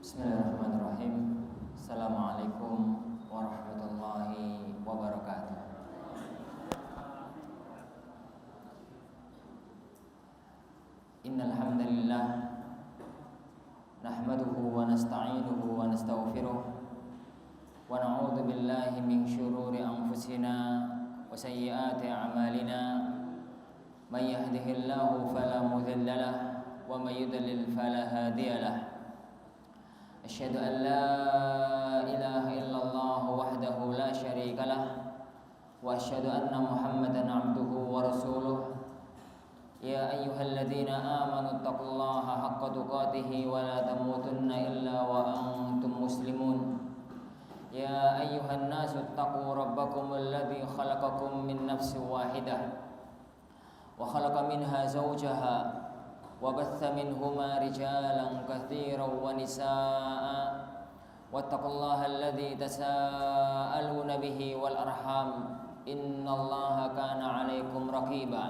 Bismillahirrahmanirrahim. Assalamualaikum warahmatullahi wabarakatuh. Innal hamdalillah nahmaduhu wa nasta'inuhu wa nastaghfiruh wa na'udzu billahi min shururi anfusina wa sayyiati a'malina. May yahdihillahu fala mudilla lahu wa may yudlil fala hadiya lahu. Asyhadu an la ilaha illallah wahdahu la syarika lah wa asyhadu anna Muhammadan abduhu wa rasuluh. Ya ayyuhalladzina amanu taqullaha haqqa tuqatih wa la tamutunna illa wa antum muslimun. Ya ayyuhan nasu taqu rabbakumul ladzi khalaqakum min nafsin wahidah wa khalaqa minha zawjaha وبث منهما رجالا كثيرا ونساء واتقوا الله الذي تساءلون به والأرحام إن الله كان عليكم رقيبا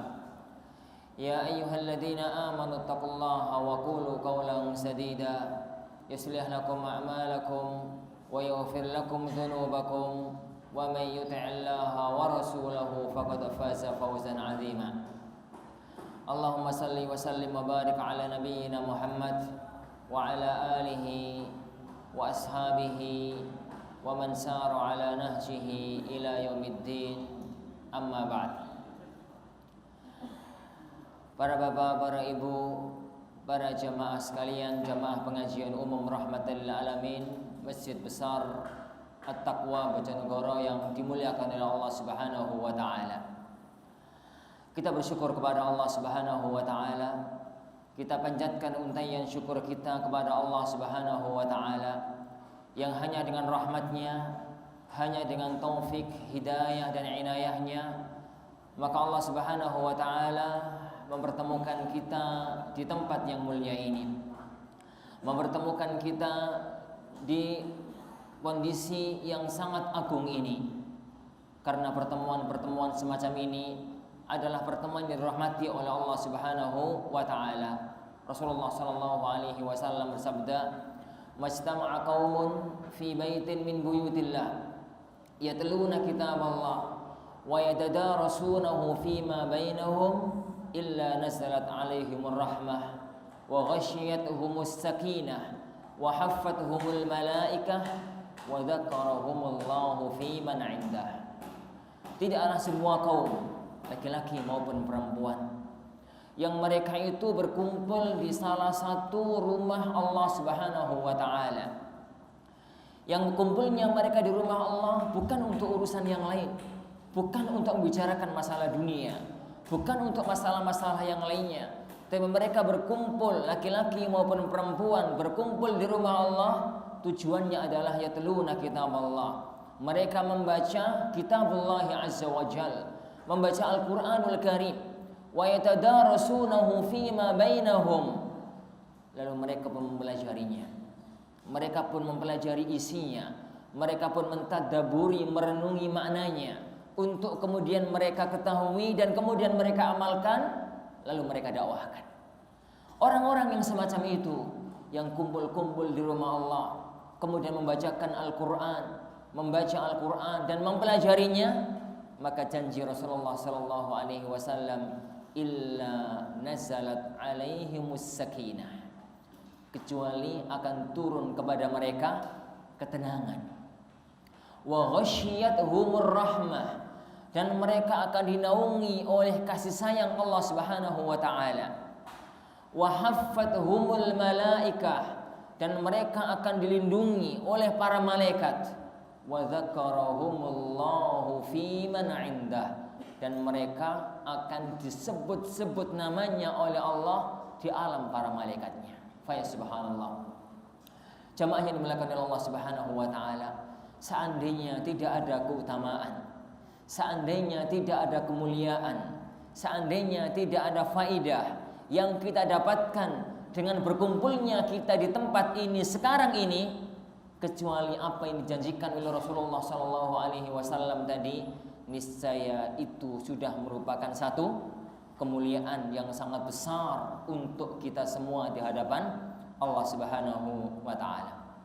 يا أيها الذين آمنوا اتقوا الله وقولوا قولا سديدا يصلح لكم أعمالكم ويغفر لكم ذنوبكم ومن يطع الله ورسوله فقد فاز فوزا عظيما. Allahumma salli wa sallim wa barik ala nabiyyina Muhammad wa ala alihi wa ashabihi wa man sara ala nahjihi ila yaumiddin, amma ba'd. Para bapak, para ibu, para jamaah sekalian, jamaah pengajian umum rahmatan lil alamin Masjid Besar At-Taqwa Bojonegoro yang dimuliakan oleh Allah Subhanahu wa taala. Kita bersyukur kepada Allah Subhanahu wa taala. Kita panjatkan untayan syukur kita kepada Allah Subhanahu wa taala yang hanya dengan rahmatnya, hanya dengan taufik, hidayah dan inayahnya, maka Allah Subhanahu wa taala mempertemukan kita di tempat yang mulia ini. Mempertemukan kita di kondisi yang sangat agung ini. Karena pertemuan-pertemuan semacam ini adalah pertemuan yang dirahmati oleh Allah Subhanahu wa taala. Rasulullah sallallahu alaihi wasallam bersabda, "Majtama'a qaumun fi baitin min buyutillah yatluna kitaballah wa yatadarasunahu fima bainahum illa nazalat alaihimur rahmah wa ghasyiyatuhumus sakinah wa haffathumul malaikah wa dzakarahumullahu fi man 'indah." Tidaklah semua kaum, laki-laki maupun perempuan, yang mereka itu berkumpul di salah satu rumah Allah Subhanahu wa taala. Yang kumpulnya mereka di rumah Allah bukan untuk urusan yang lain, bukan untuk membicarakan masalah dunia, bukan untuk masalah-masalah yang lainnya, tapi mereka berkumpul, laki-laki maupun perempuan berkumpul di rumah Allah, tujuannya adalah yatluna kitaballah. Mereka membaca kitabullah azza wa jalla, membaca Al-Quranul Karim, wa yatadarasunahu fima bainahum, lalu mereka pun mempelajarinya, mereka pun mempelajari isinya, mereka pun mentadaburi, merenungi maknanya, untuk kemudian mereka ketahui dan kemudian mereka amalkan, lalu mereka dakwahkan. Orang-orang yang semacam itu, yang kumpul-kumpul di rumah Allah, kemudian membacakan Al-Quran, membaca Al-Quran dan mempelajarinya, maka janji Rasulullah sallallahu alaihi wasallam, illa nazalat alaihimus sakinah, kecuali akan turun kepada mereka ketenangan, wa ghasyiyatuhumur rahmah, dan mereka akan dinaungi oleh kasih sayang Allah Subhanahu wa taala, wa haffathumul malaikah, dan mereka akan dilindungi oleh para malaikat, wa dzakarahumullahu fi man 'indah, dan mereka akan disebut-sebut namanya oleh Allah di alam para malaikatnya. Fa ya subhanallah. Jamaah yang dimuliakan oleh Allah Subhanahu wa taala, seandainya tidak ada keutamaan, seandainya tidak ada kemuliaan, seandainya tidak ada faidah yang kita dapatkan dengan berkumpulnya kita di tempat ini sekarang ini, kecuali apa yang dijanjikan oleh Rasulullah sallallahu alaihi wasallam tadi, niscaya itu sudah merupakan satu kemuliaan yang sangat besar untuk kita semua di hadapan Allah Subhanahu wa taala.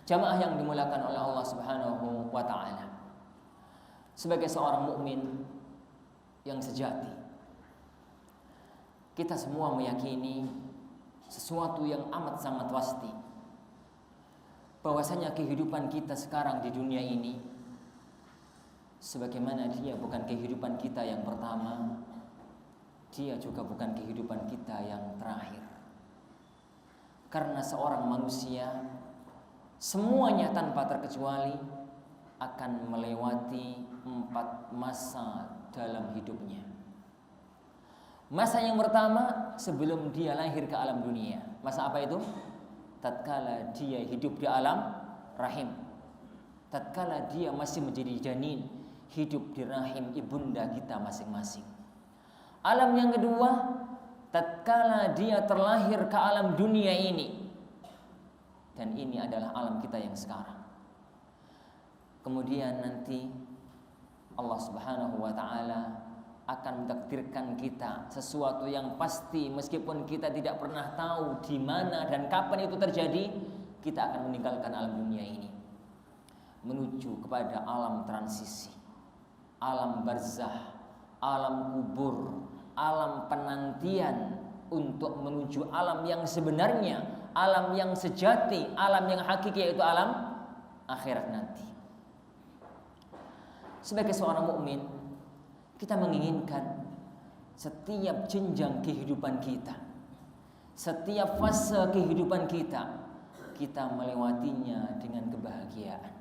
Jamaah yang dimuliakan oleh Allah Subhanahu wa taala. Sebagai seorang mukmin yang sejati, kita semua meyakini sesuatu yang amat sangat pasti, bahwasanya kehidupan kita sekarang di dunia ini, sebagaimana dia bukan kehidupan kita yang pertama, dia juga bukan kehidupan kita yang terakhir. Karena seorang manusia semuanya tanpa terkecuali akan melewati 4 masa dalam hidupnya. Masa yang pertama sebelum dia lahir ke alam dunia. Masa apa itu? Tatkala dia hidup di alam rahim. Tatkala dia masih menjadi janin, hidup di rahim ibunda kita masing-masing. Alam yang kedua, tatkala dia terlahir ke alam dunia ini. Dan ini adalah alam kita yang sekarang. Kemudian nanti Allah Subhanahu wa taala akan mentakdirkan kita sesuatu yang pasti, meskipun kita tidak pernah tahu di mana dan kapan itu terjadi. Kita akan meninggalkan alam dunia ini menuju kepada alam transisi, alam barzah, alam kubur, alam penantian untuk menuju alam yang sebenarnya, alam yang sejati, alam yang hakiki, yaitu alam akhirat nanti. Sebagai seorang mukmin, kita menginginkan setiap jenjang kehidupan kita, setiap fase kehidupan kita, kita melewatinya dengan kebahagiaan.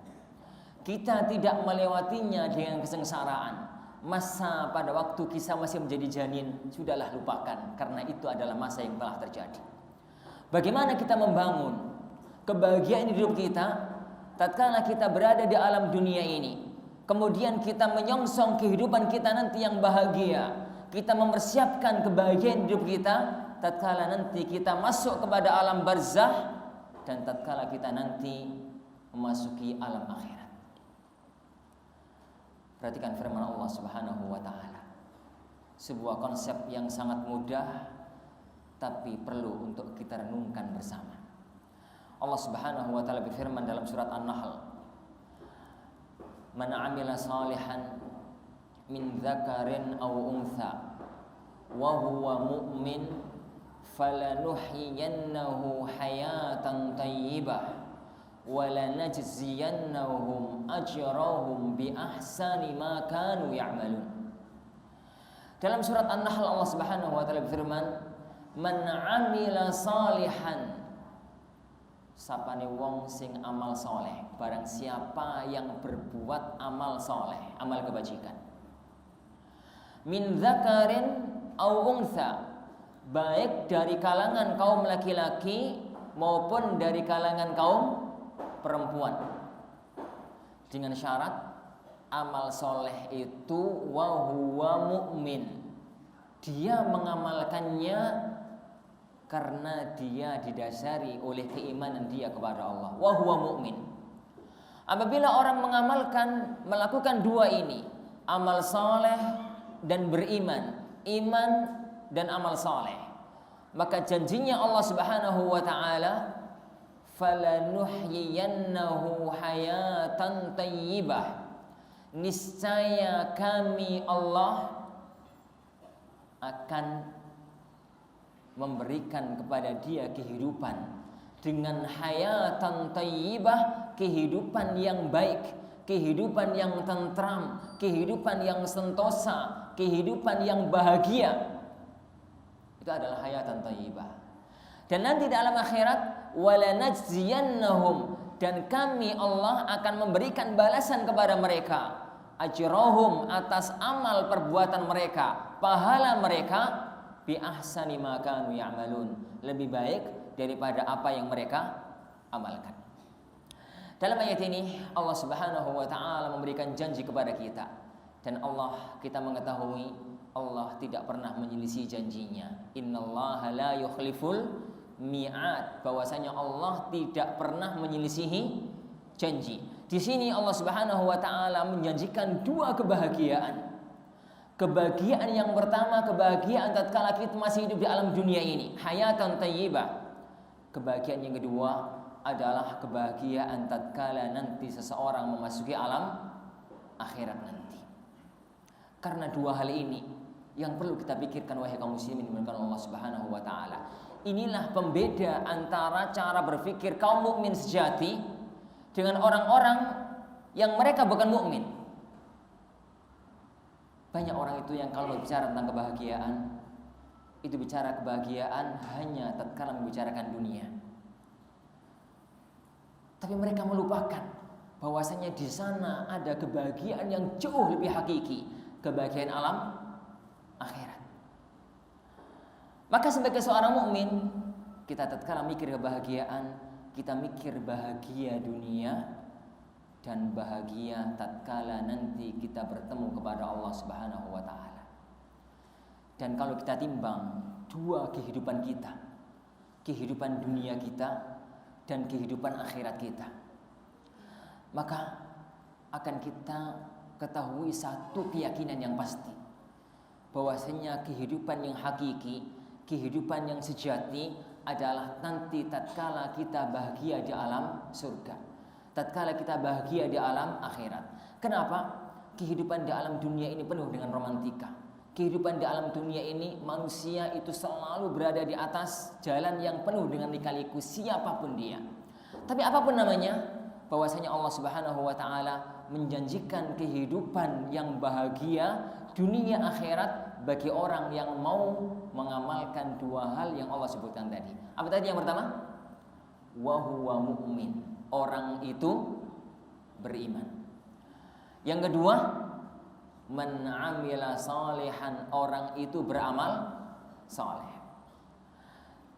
Kita tidak melewatinya dengan kesengsaraan. Masa pada waktu kita masih menjadi janin, sudahlah lupakan, karena itu adalah masa yang telah terjadi. Bagaimana kita membangun kebahagiaan hidup kita tatkala kita berada di alam dunia ini? Kemudian kita menyongsong kehidupan kita nanti yang bahagia. Kita mempersiapkan kebahagiaan hidup kita tatkala nanti kita masuk kepada alam barzah dan tatkala kita nanti memasuki alam akhirat. Perhatikan firman Allah Subhanahu wa taala. Sebuah konsep yang sangat mudah tapi perlu untuk kita renungkan bersama. Allah Subhanahu wa taala berfirman dalam surat An-Nahl, "Man 'amila salihan min dzakarin aw untha wa huwa mu'min falanuhyiyannahu hayatan thayyibah wa lanajziyannahum ajrahum bi ahsani ma kanu ya'malun." Dalam surat An-Nahl Allah Subhanahu wa taala berfirman, "Man 'amila salihan", sapane wong sing amal soleh, barang siapa yang berbuat amal soleh, amal kebajikan, min dzakarin au untha, baik dari kalangan kaum laki-laki maupun dari kalangan kaum perempuan, dengan syarat amal soleh itu wa huwa mu'min, dia mengamalkannya karena dia didasari oleh keimanan dia kepada Allah. Wa huwa mu'min. Apabila orang mengamalkan, melakukan dua ini, amal saleh dan beriman, iman dan amal saleh, maka janjinya Allah Subhanahu wa taala, falanuhyiyannahu hayatan thayyibah, niscaya kami Allah akan memberikan kepada dia kehidupan dengan hayatan thayyibah, kehidupan yang baik, kehidupan yang tentram, kehidupan yang sentosa, kehidupan yang bahagia. Itu adalah hayatan thayyibah. Dan nanti di alam akhirat, walanajziyannahum, dan kami Allah akan memberikan balasan kepada mereka, ajrahum, atas amal perbuatan mereka, pahala mereka, bi ahsani ma kanu ya'malun, lebih baik daripada apa yang mereka amalkan. Dalam ayat ini Allah Subhanahu wa taala memberikan janji kepada kita, dan kita mengetahui Allah tidak pernah menyelisih janjinya. Innallaha la yukhliful mi'ad, bahwasanya Allah tidak pernah menyelisihi janji. Di sini Allah Subhanahu wa taala menjanjikan dua kebahagiaan. Kebahagiaan yang pertama, kebahagiaan tatkala kita masih hidup di alam dunia ini, hayatan thayyibah. Kebahagiaan yang kedua adalah kebahagiaan tatkala nanti seseorang memasuki alam akhirat nanti. Karena dua hal ini yang perlu kita pikirkan wahai kaum muslimin dimuliakan Allah Subhanahu wa taala. Inilah pembeda antara cara berpikir kaum mukmin sejati dengan orang-orang yang mereka bukan mukmin. Banyak orang itu yang kalau berbicara tentang kebahagiaan, itu bicara kebahagiaan hanya tatkala membicarakan dunia. Tapi mereka melupakan bahwasanya di sana ada kebahagiaan yang jauh lebih hakiki, kebahagiaan alam akhirat. Maka sebagai seorang mukmin, kita tatkala mikir kebahagiaan, kita mikir bahagia dunia dan bahagia tatkala nanti kita bertemu kepada Allah Subhanahu wa taala. Dan kalau kita timbang dua kehidupan kita, kehidupan dunia kita dan kehidupan akhirat kita, maka akan kita ketahui satu keyakinan yang pasti, bahwasanya kehidupan yang hakiki, kehidupan yang sejati adalah nanti tatkala kita bahagia di alam surga, tatkala kita bahagia di alam akhirat. Kenapa? Kehidupan di alam dunia ini penuh dengan romantika. Kehidupan di alam dunia ini manusia itu selalu berada di atas jalan yang penuh dengan lika-liku siapapun dia. Tapi apapun namanya, bahwasanya Allah Subhanahu wa taala menjanjikan kehidupan yang bahagia dunia akhirat bagi orang yang mau mengamalkan dua hal yang Allah sebutkan tadi. Apa tadi yang pertama? Wa huwa mu'min. Orang itu beriman. Yang kedua, man amila salihan, orang itu beramal saleh.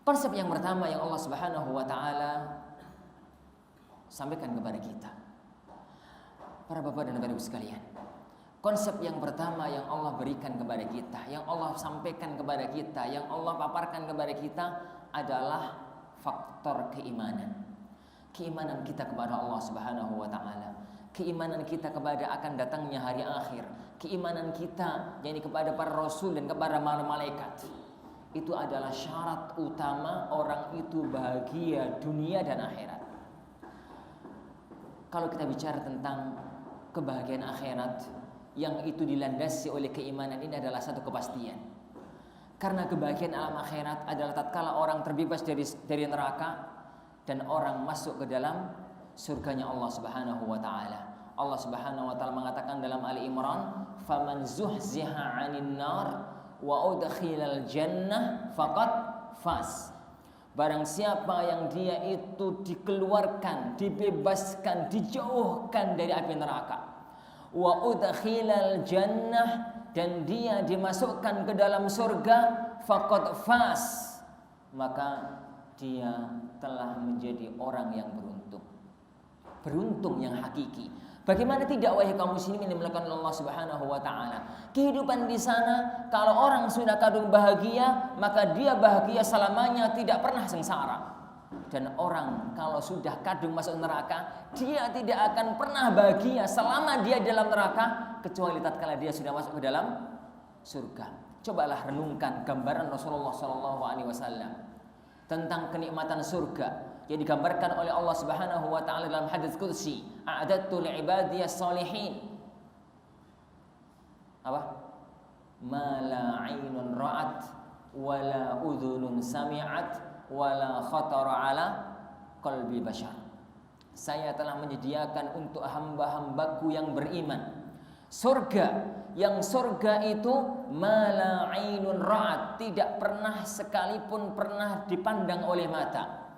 Konsep yang pertama yang Allah Subhanahu wa taala sampaikan kepada kita, para bapak dan ibu sekalian, konsep yang pertama yang Allah berikan kepada kita, yang Allah sampaikan kepada kita, yang Allah paparkan kepada kita adalah faktor keimanan. Keimanan kita kepada Allah Subhanahu wa taala, keimanan kita kepada akan datangnya hari akhir, keimanan kita yakni kepada para rasul dan kepada para malaikat. Itu adalah syarat utama orang itu bahagia dunia dan akhirat. Kalau kita bicara tentang kebahagiaan akhirat yang itu dilandasi oleh keimanan, ini adalah satu kepastian. Karena kebahagiaan alam akhirat adalah tatkala orang terbebas dari neraka dan orang masuk ke dalam surganya Allah Subhanahu wa taala. Allah Subhanahu wa taala mengatakan dalam Ali Imran, "Faman zuhziha 'anil nar wa udkhilal jannah faqad faz." Barang siapa yang dia itu dikeluarkan, dibebaskan, dijauhkan dari api neraka, wa udkhilal jannah, dan dia dimasukkan ke dalam surga, faqad faz, maka dia telah menjadi orang yang beruntung. Beruntung yang hakiki. Bagaimana tidak wahai kaum muslimin yang dimuliakan Allah Subhanahu wa taala? Kehidupan di sana, kalau orang sudah kadung bahagia, maka dia bahagia selamanya, tidak pernah sengsara. Dan orang kalau sudah kadung masuk neraka, dia tidak akan pernah bahagia selama dia dalam neraka, kecuali tatkala dia sudah masuk ke dalam surga. Cobalah renungkan gambaran Rasulullah SAW tentang kenikmatan surga yang digambarkan oleh Allah Subhanahu wa taala dalam hadits qudsi, a'adattu li'ibadiyas shalihin. Apa? Ma la 'ainun ra'at wa la udhunun sami'at wa la khatara 'ala qalbi bashar. Saya telah menyediakan untuk hamba-hambaku yang beriman surga, yang surga itu ma la 'ainun ra'at, tidak pernah sekalipun pernah dipandang oleh mata,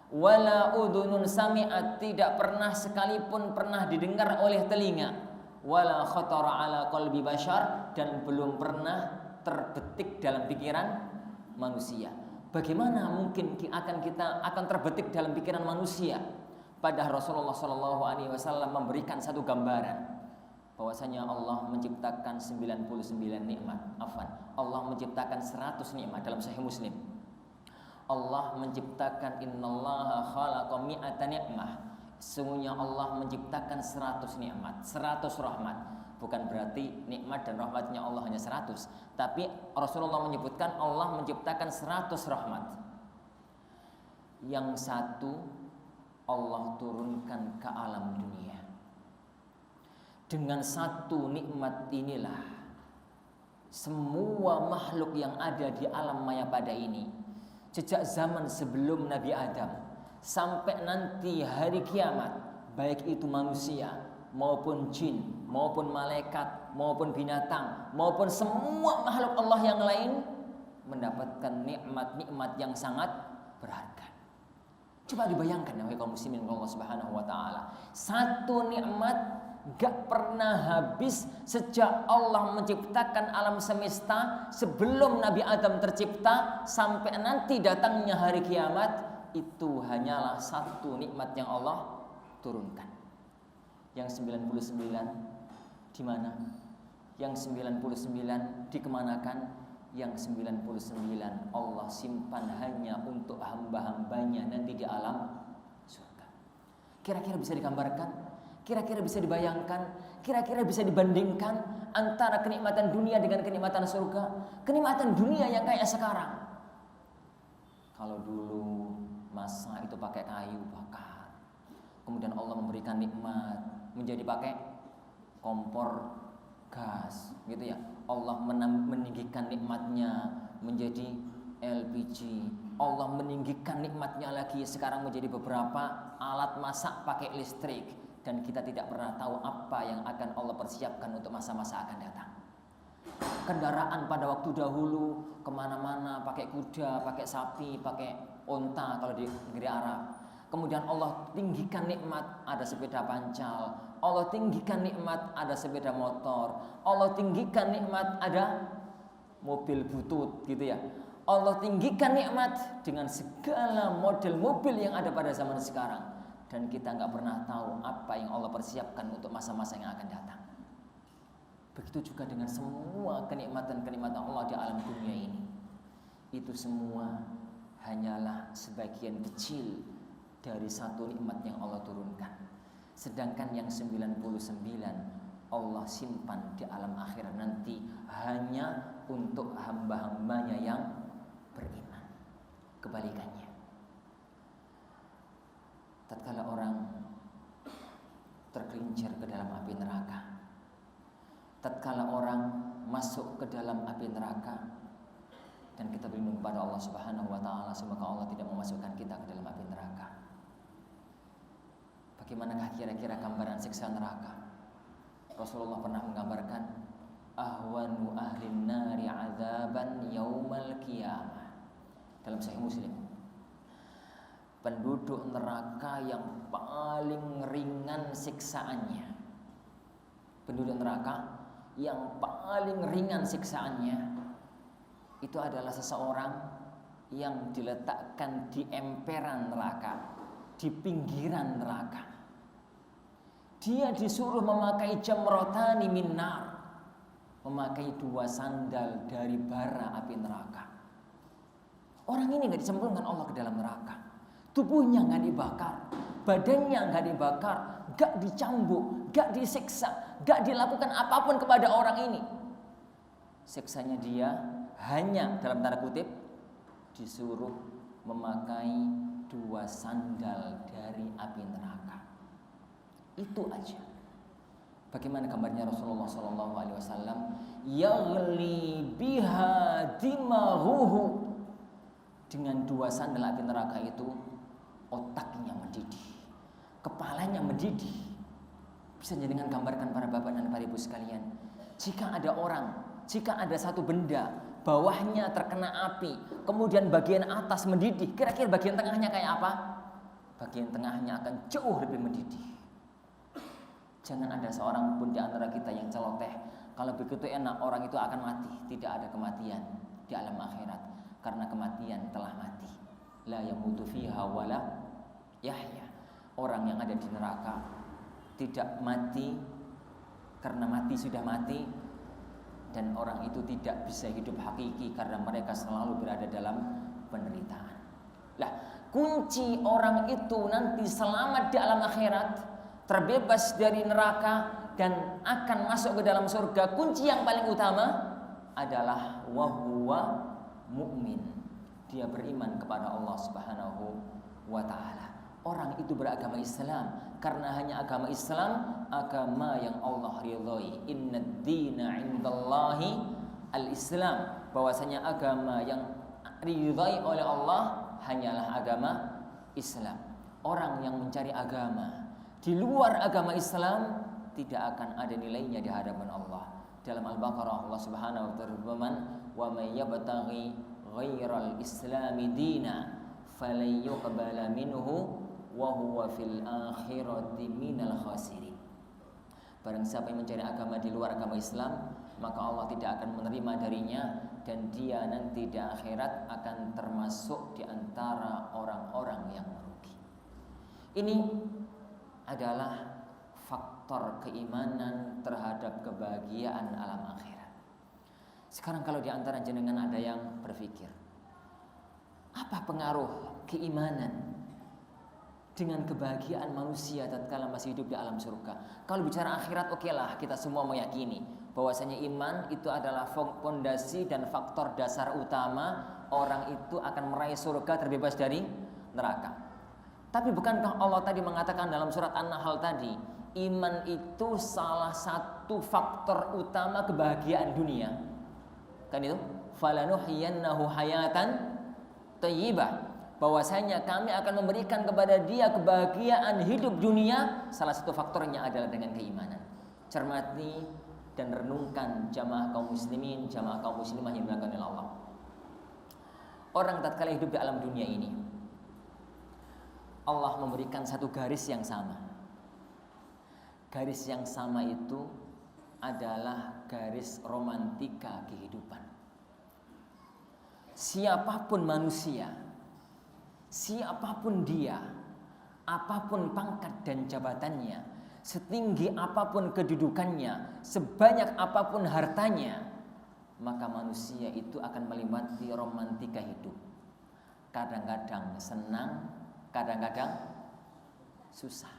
wala udhunun sami'at, tidak pernah sekalipun pernah didengar oleh telinga, wala khatara ala qalbi bashar, dan belum pernah terbetik dalam pikiran manusia. Bagaimana mungkin akan terbetik dalam pikiran manusia? Padahal Rasulullah SAW memberikan satu gambaran bahwasanya Allah menciptakan 99 nikmat. Allah menciptakan 100 nikmat dalam Sahih Muslim. Allah menciptakan innallaha khalaqa mi'ata ni'mah. Sesungguhnya Allah menciptakan 100 nikmat, 100 rahmat. Bukan berarti nikmat dan rahmatnya Allah hanya 100, tapi Rasulullah menyebutkan Allah menciptakan 100 rahmat. Yang satu Allah turunkan ke alam dunia. Dengan satu nikmat inilah semua makhluk yang ada di alam maya pada ini, sejak zaman sebelum Nabi Adam sampai nanti hari kiamat, baik itu manusia maupun jin maupun malaikat maupun binatang maupun semua makhluk Allah yang lain, mendapatkan nikmat-nikmat yang sangat berharga. Coba dibayangkan ya kaum muslimin Allah Subhanahu wa taala. Satu nikmat gak pernah habis sejak Allah menciptakan alam semesta, sebelum Nabi Adam tercipta sampai nanti datangnya hari kiamat, itu hanyalah satu nikmat yang Allah turunkan. Yang 99 di mana? Yang 99 dikemanakan? Yang 99 Allah simpan hanya untuk hamba-hambanya nanti di alam surga. Kira-kira bisa digambarkan? Kira-kira bisa dibayangkan? Kira-kira bisa dibandingkan antara kenikmatan dunia dengan kenikmatan surga? Kenikmatan dunia yang kayak sekarang, kalau dulu masa itu pakai kayu bakar, kemudian Allah memberikan nikmat menjadi pakai kompor gas, gitu ya. Allah meninggikan nikmatnya menjadi LPG. Allah meninggikan nikmatnya lagi sekarang menjadi beberapa alat masak pakai listrik. Dan kita tidak pernah tahu apa yang akan Allah persiapkan untuk masa-masa akan datang. Kendaraan pada waktu dahulu kemana-mana pakai kuda, pakai sapi, pakai onta kalau di negeri Arab. Kemudian Allah tinggikan nikmat, ada sepeda pancal. Allah tinggikan nikmat, ada sepeda motor. Allah tinggikan nikmat, ada mobil butut, gitu ya. Allah tinggikan nikmat dengan segala model mobil yang ada pada zaman sekarang. Dan kita nggak pernah tahu apa yang Allah persiapkan untuk masa-masa yang akan datang. Begitu juga dengan semua kenikmatan-kenikmatan Allah di alam dunia ini. Itu semua hanyalah sebagian kecil dari satu nikmat yang Allah turunkan. Sedangkan yang 99 Allah simpan di alam akhirat nanti hanya untuk hamba-hambanya yang beriman. Kebalikannya, tatkala orang tergelincir ke dalam api neraka, tatkala orang masuk ke dalam api neraka, dan kita berlindung kepada Allah Subhanahu wa taala semoga Allah tidak memasukkan kita ke dalam api neraka. Bagaimanakah kira-kira gambaran siksa neraka? Rasulullah pernah menggambarkan ahwanu ahlin nari azaban yaumal qiyamah dalam Sahih Muslim. Penduduk neraka yang paling ringan siksaannya, penduduk neraka yang paling ringan siksaannya itu adalah seseorang yang diletakkan di emperan neraka, di pinggiran neraka. Dia disuruh memakai jamrotani min nar, memakai 2 sandal dari bara api neraka. Orang ini nggak dicemplungkan Allah ke dalam neraka, tubuhnya nggak dibakar, badannya nggak dibakar, nggak dicambuk, nggak disiksa, nggak dilakukan apapun kepada orang ini. Siksanya dia hanya dalam tanda kutip disuruh memakai 2 sandal dari api neraka. Itu aja. Bagaimana gambarnya Rasulullah SAW? Yaghli biha dimahuhu. Dengan 2 sandal api neraka itu otaknya mendidih, kepalanya mendidih. Bisa dengan gambarkan para bapak dan para ibu sekalian, jika ada orang, jika ada satu benda bawahnya terkena api, kemudian bagian atas mendidih, kira-kira bagian tengahnya kayak apa? Bagian tengahnya akan jauh lebih mendidih. Jangan ada seorang pun di antara kita yang celoteh, kalau begitu enak orang itu akan mati. Tidak ada kematian di alam akhirat, karena kematian telah mati. La yamutu fiha wala yahya. Orang yang ada di neraka tidak mati karena mati sudah mati, dan orang itu tidak bisa hidup hakiki karena mereka selalu berada dalam penderitaan. Lah, kunci orang itu nanti selamat di alam akhirat, terbebas dari neraka dan akan masuk ke dalam surga, kunci yang paling utama adalah wahuwa mu'min. Dia beriman kepada Allah Subhanahu wa taala. orang itu beragama Islam karena hanya agama Islam, agama yang Allah ridhoi. Innad dina 'indallahi al-Islam, bahwasanya agama yang ridhoi oleh Allah hanyalah agama Islam. Orang yang mencari agama di luar agama Islam tidak akan ada nilainya di hadapan Allah. Dalam Al-Baqarah Allah Subhanahu wa taala berfirman, "Wa may yabtaghi ghairal islami dina falan yuqbala minhu wa huwa fil akhirati minal khasirin." Barang siapa yang mencari agama di luar agama Islam, maka Allah tidak akan menerima darinya dan dia nanti di akhirat akan termasuk di antara orang-orang yang merugi. Ini adalah faktor keimanan terhadap kebahagiaan alam akhirat. Sekarang kalau di antara jenengan ada yang berpikir, apa pengaruh keimanan dengan kebahagiaan manusia tatkala masih hidup di alam surga? Kalau bicara akhirat, oke lah, kita semua meyakini bahwasanya iman itu adalah fondasi dan faktor dasar utama orang itu akan meraih surga terbebas dari neraka. Tapi bukankah Allah tadi mengatakan dalam surat An-Nahl tadi, iman itu salah satu faktor utama kebahagiaan dunia? Kan itu? Falanuhyiyannahu hayatan thayyibah. Bahwasanya kami akan memberikan kepada dia kebahagiaan hidup dunia, salah satu faktornya adalah dengan keimanan. Cermati dan renungkan jamaah kaum muslimin, jamaah kaum muslimah yang dimuliakan oleh Allah. Orang tatkala hidup di alam dunia ini, Allah memberikan satu garis yang sama. Garis yang sama itu adalah garis romantika kehidupan. Siapapun manusia, siapapun dia, apapun pangkat dan jabatannya, setinggi apapun kedudukannya, sebanyak apapun hartanya, maka manusia itu akan melewati romantika hidup. Kadang-kadang senang, kadang-kadang susah.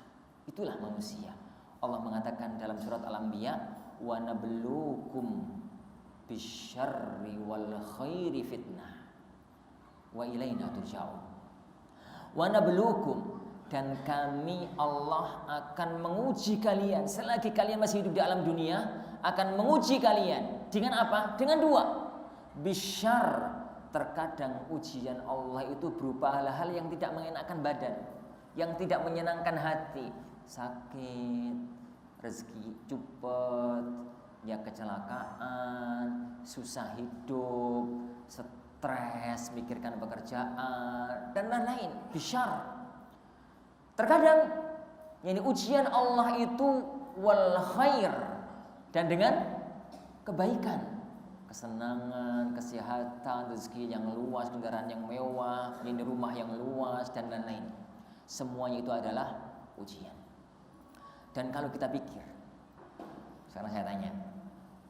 Itulah manusia. Allah mengatakan dalam surat Al-Anbiya, wa nabluukum bisyarri wal khairi fitnah wa ilaina turja'un. Wa nabluukum, dan kami Allah akan menguji kalian selagi kalian masih hidup di alam dunia, akan menguji kalian dengan apa? Dengan dua. Bisyar, terkadang ujian Allah itu berupa hal-hal yang tidak mengenakan badan, yang tidak menyenangkan hati. Sakit, rezeki cupet, ya kecelakaan, susah hidup, stres, mikirkan pekerjaan dan lain-lain. Bisyar. Terkadang yani ujian Allah itu wal khair, dan dengan kebaikan, kesenangan, kesehatan, rezeki yang luas, kendaraan yang mewah, ini rumah yang luas dan lain-lain. Semuanya itu adalah ujian. Dan kalau kita pikir, sekarang saya tanya,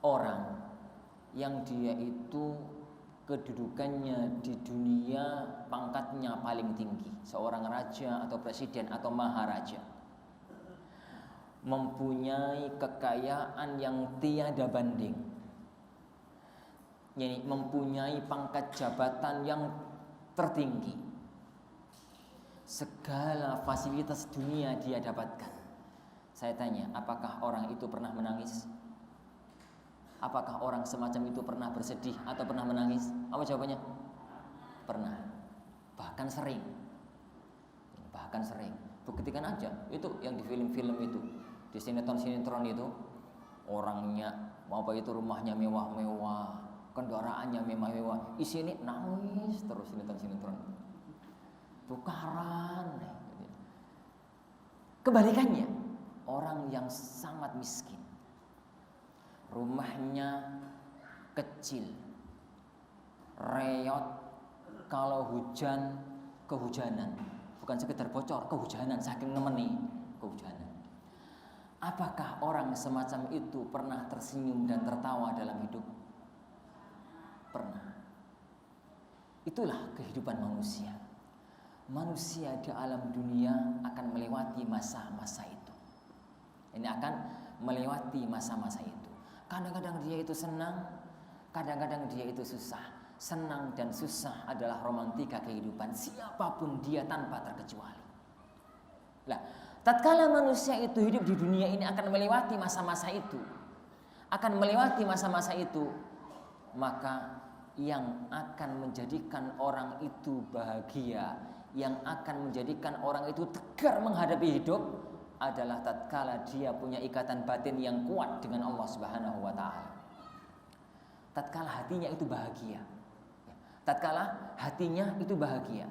orang yang dia itu kedudukannya di dunia pangkatnya paling tinggi, seorang raja atau presiden atau maharaja, mempunyai kekayaan yang tiada banding, yani mempunyai pangkat jabatan yang tertinggi, segala fasilitas dunia dia dapatkan. Saya tanya, apakah orang itu pernah menangis? Apakah orang semacam itu pernah bersedih atau pernah menangis? Apa jawabannya? Pernah. Bahkan sering. Bahkan sering. Buktikan aja. Itu yang di film-film itu, di sinetron-sinetron itu, orangnya apa itu rumahnya mewah-mewah, kendaraannya mewah-mewah, isinya nangis terus sinetron-sinetron. Tukaran. Kebalikannya, orang yang sangat miskin, rumahnya kecil, reot, kalau hujan kehujanan, bukan sekedar bocor, kehujanan, saking nemeni kehujanan. Apakah orang semacam itu pernah tersenyum dan tertawa dalam hidup? Pernah. Itulah kehidupan manusia. Manusia di alam dunia akan melewati masa-masa itu. Ini akan melewati masa-masa itu. Kadang-kadang dia itu senang, kadang-kadang dia itu susah. Senang dan susah adalah romantika kehidupan siapapun dia tanpa terkecuali. Lah, tatkala manusia itu hidup di dunia ini akan melewati masa-masa itu, maka yang akan menjadikan orang itu bahagia, yang akan menjadikan orang itu tegar menghadapi hidup adalah tatkala dia punya ikatan batin yang kuat dengan Allah Subhanahu wa taala. Tatkala hatinya itu bahagia. Tatkala hatinya itu bahagia.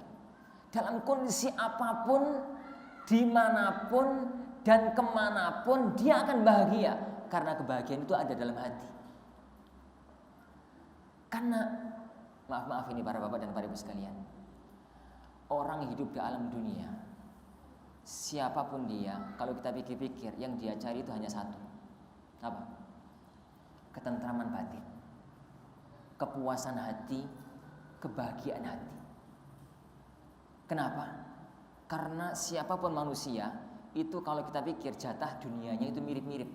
Dalam kondisi apapun, dimanapun dan kemanapun dia akan bahagia, karena kebahagiaan itu ada dalam hati. Karena maaf ini para bapak dan para ibu sekalian, orang hidup di alam dunia, siapapun dia, kalau kita pikir-pikir, yang dia cari itu hanya satu. Apa? Ketentraman batin, kepuasan hati, kebahagiaan hati. Kenapa? Karena siapapun manusia itu kalau kita pikir jatah dunianya itu mirip-mirip.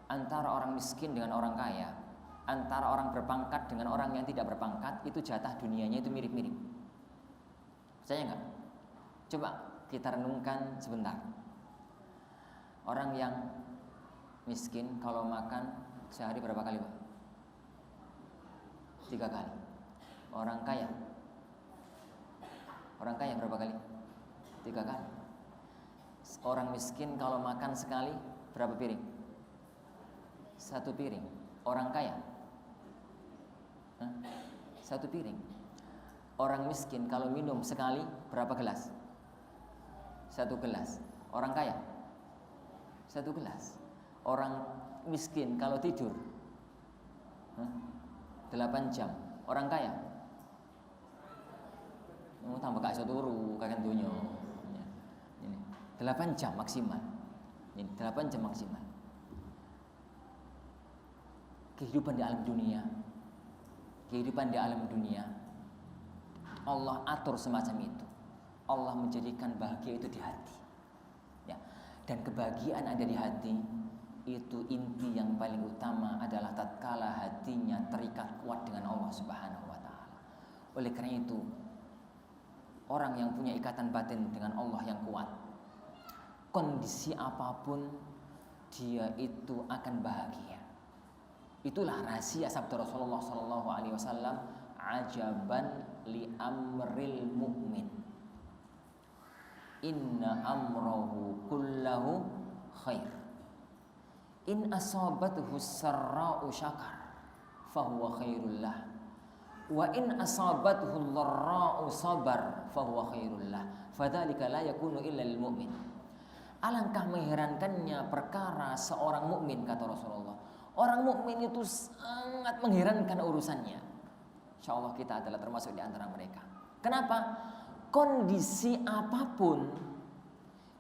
Antara orang miskin dengan orang kaya, antara orang berpangkat dengan orang yang tidak berpangkat, itu jatah dunianya itu mirip-mirip. Percaya nggak? Coba kita renungkan sebentar. Orang yang miskin kalau makan sehari berapa kali, Pak? 3 kali. Orang kaya berapa kali? 3 kali. Orang miskin kalau makan sekali berapa piring? 1 piring. Orang kaya 1 piring. Orang miskin kalau minum sekali berapa gelas? 1 gelas. Orang kaya 1 gelas. Orang miskin kalau tidur 8 jam. Orang kaya tambah gak iso turu kakek dunya. Ini 8 jam maksimal. Ini 8 jam maksimal. Kehidupan di alam dunia Allah atur semacam itu. Allah menjadikan bahagia itu di hati. Ya. Dan kebahagiaan ada di hati itu inti yang paling utama adalah tatkala hatinya terikat kuat dengan Allah Subhanahu wa taala. Oleh karena itu, orang yang punya ikatan batin dengan Allah yang kuat, kondisi apapun dia itu akan bahagia. Itulah rahasia sabda Rasulullah sallallahu alaihi wasallam, ajaban li amril mu'min, inna amrahu kullahu khair, in asabathu sarra'u syakar fahuwa khairul lah, wa in asabathu dharra'u sabar fahuwa khairul lah, fadzalika la yakunu illa lil mu'min. Alangkah mengherankannya perkara seorang mukmin, kata Rasulullah. Orang mukmin itu sangat mengherankan urusannya. Insyaallah kita adalah termasuk di antara mereka. Kenapa? Kondisi apapun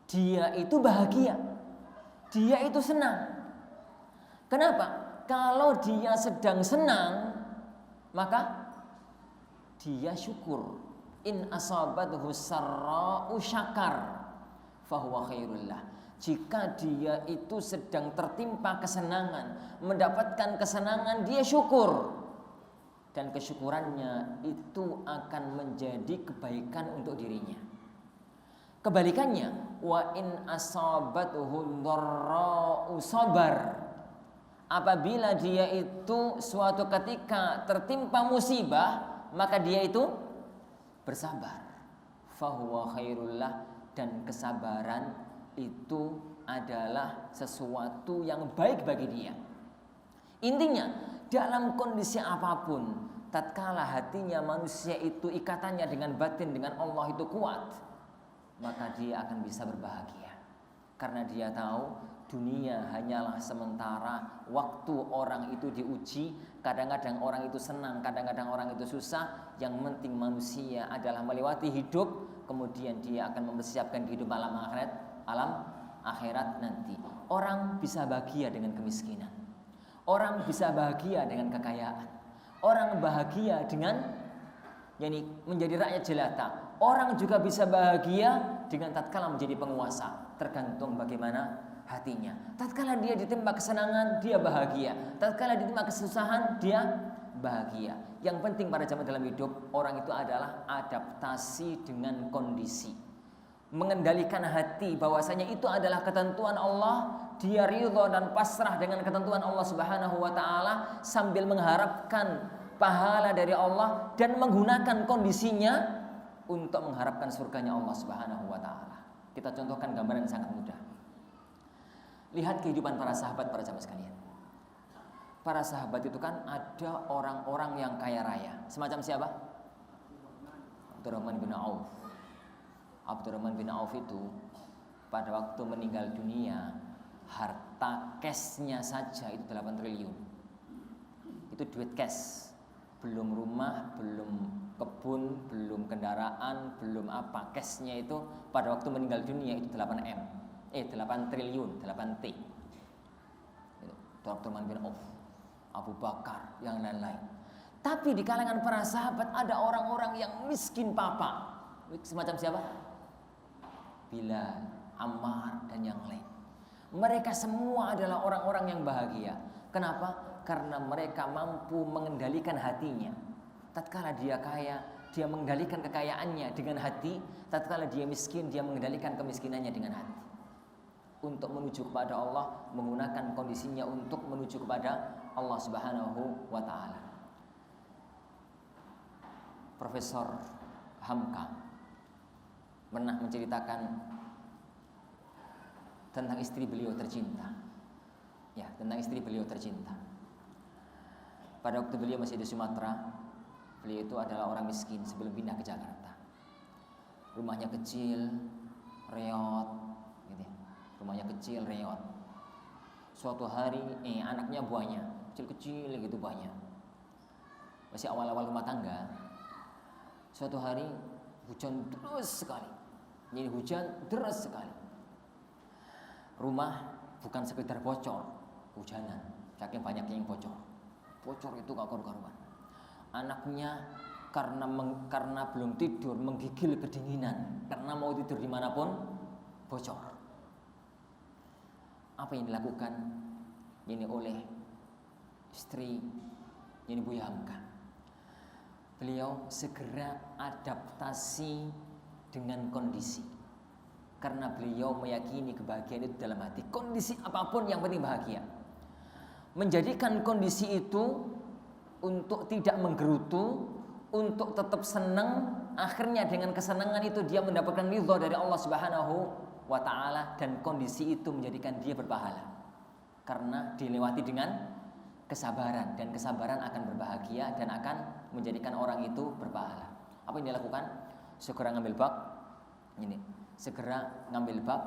dia itu bahagia, dia itu senang. Kenapa? Kalau dia sedang senang, maka dia syukur. In asabathu sarra'u syakar fahuwa khairul lah. Jika dia itu sedang tertimpa kesenangan, mendapatkan kesenangan, dia syukur. Dan kesyukurannya itu akan menjadi kebaikan untuk dirinya. Kebalikannya, wa in asabathu dharra'u sabar. Apabila dia itu suatu ketika tertimpa musibah, maka dia itu bersabar. Fahuwa khairul lah, dan kesabaran itu adalah sesuatu yang baik bagi dia. Intinya, dalam kondisi apapun, tatkala hatinya manusia itu ikatannya dengan batin dengan Allah itu kuat, maka dia akan bisa berbahagia. Karena dia tahu dunia hanyalah sementara. Waktu orang itu diuji, kadang-kadang orang itu senang, kadang-kadang orang itu susah. Yang penting manusia adalah melewati hidup, kemudian dia akan mempersiapkan kehidupan alam akhirat nanti. Orang bisa bahagia dengan kemiskinan, orang bisa bahagia dengan kekayaan, orang bahagia dengan menjadi rakyat jelata. Orang juga bisa bahagia dengan tatkala menjadi penguasa, tergantung bagaimana hatinya. Tatkala dia ditimpa kesenangan, dia bahagia. Tatkala ditimpa kesusahan, dia bahagia. Yang penting pada zaman dalam hidup orang itu adalah adaptasi dengan kondisi. mengendalikan hati bahwasanya itu adalah ketentuan Allah, dia ridho dan pasrah dengan ketentuan Allah Subhanahu wa taala sambil mengharapkan pahala dari Allah dan menggunakan kondisinya untuk mengharapkan surganya Allah Subhanahu wa taala. Kita contohkan gambaran yang sangat mudah. Lihat kehidupan para sahabat, para jamaah sekalian. Para sahabat itu kan ada orang-orang yang kaya raya. Semacam siapa? Abdurrahman bin Auf. Abdurrahman bin Auf itu pada waktu meninggal dunia, harta cashnya saja itu 8 triliun. Itu duit cash. Belum rumah, belum kebun, belum kendaraan, belum apa. Cashnya itu pada waktu meninggal dunia itu 8 triliun, 8 T. Itu Abdurrahman bin Auf, Abu Bakar, yang lain-lain. Tapi di kalangan para sahabat ada orang-orang yang miskin papa. Semacam siapa? Bilal, Ammar, dan yang lain. Mereka semua adalah orang-orang yang bahagia. Kenapa? Karena mereka mampu mengendalikan hatinya. Tatkala dia kaya, dia mengendalikan kekayaannya dengan hati. Tatkala dia miskin, dia mengendalikan kemiskinannya dengan hati. Untuk menuju kepada Allah, menggunakan kondisinya untuk menuju kepada Allah Subhanahu wa taala. Profesor Hamka pernah menceritakan tentang istri beliau tercinta. Ya, tentang istri beliau tercinta. Pada waktu beliau masih di Sumatera, beliau itu adalah orang miskin sebelum pindah ke Jakarta. Rumahnya kecil, reot, gitu ya. Rumahnya kecil, reot. Suatu hari, anaknya banyak, kecil-kecil gitu banyak. Masih awal-awal rumah tangga. Suatu hari hujan deras sekali. Jadi hujan deras sekali. Rumah bukan sekedar bocor, hujanan, saking banyaknya yang bocor. Bocor itu gak karu-karuan. Anaknya karena belum tidur menggigil kedinginan, karena mau tidur dimanapun bocor. Apa yang dilakukan ini oleh istri ini Buya Hamka? Beliau segera adaptasi dengan kondisi. Karena beliau meyakini kebahagiaan itu dalam hati. Kondisi apapun yang penting bahagia. Menjadikan kondisi itu untuk tidak menggerutu, untuk tetap senang. Akhirnya dengan kesenangan itu dia mendapatkan ridha dari Allah Subhanahu wa taala, dan kondisi itu menjadikan dia berpahala. Karena dilewati dengan kesabaran, dan kesabaran akan berbahagia dan akan menjadikan orang itu berpahala. Apa yang dilakukan? Segera ngambil bak ini. Segera ngambil bak,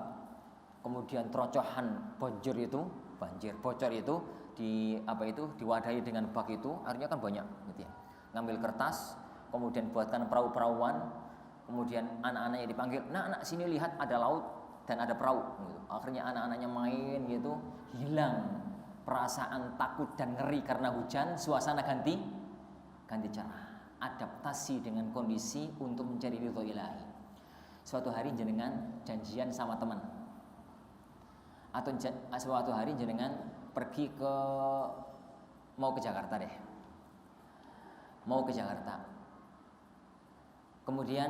kemudian trocohan banjir bocor itu diwadahi dengan bak itu, akhirnya kan banyak gitu ya. Ngambil kertas, kemudian buatkan perahu-perahuan, kemudian anak-anaknya dipanggil, "Nak, sini lihat ada laut dan ada perahu." Gitu. Akhirnya anak-anaknya main gitu, hilang perasaan takut dan ngeri karena hujan, suasana ganti cerah. Adaptasi dengan kondisi untuk mencari ridho ilahi. Suatu hari jenengan janjian sama teman, atau suatu hari jenengan pergi mau ke Jakarta deh, mau ke Jakarta, kemudian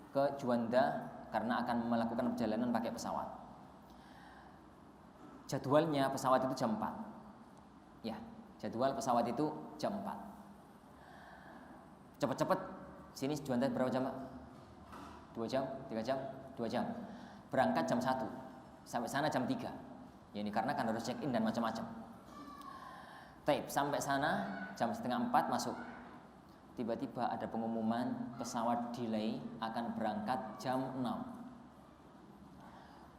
ke Juanda karena akan melakukan perjalanan pakai pesawat. Jadwalnya pesawat itu jam 4. Ya, jadwal pesawat itu jam 4. Cepat-cepat sini Juanda berapa jam, Pak? 2 jam, 3 jam, 2 jam. Berangkat jam 1, sampai sana jam 3. Ya, ini karena kan harus check in dan macam-macam. Sampai sana jam setengah 4 masuk. Tiba-tiba ada pengumuman pesawat delay, akan berangkat jam 6.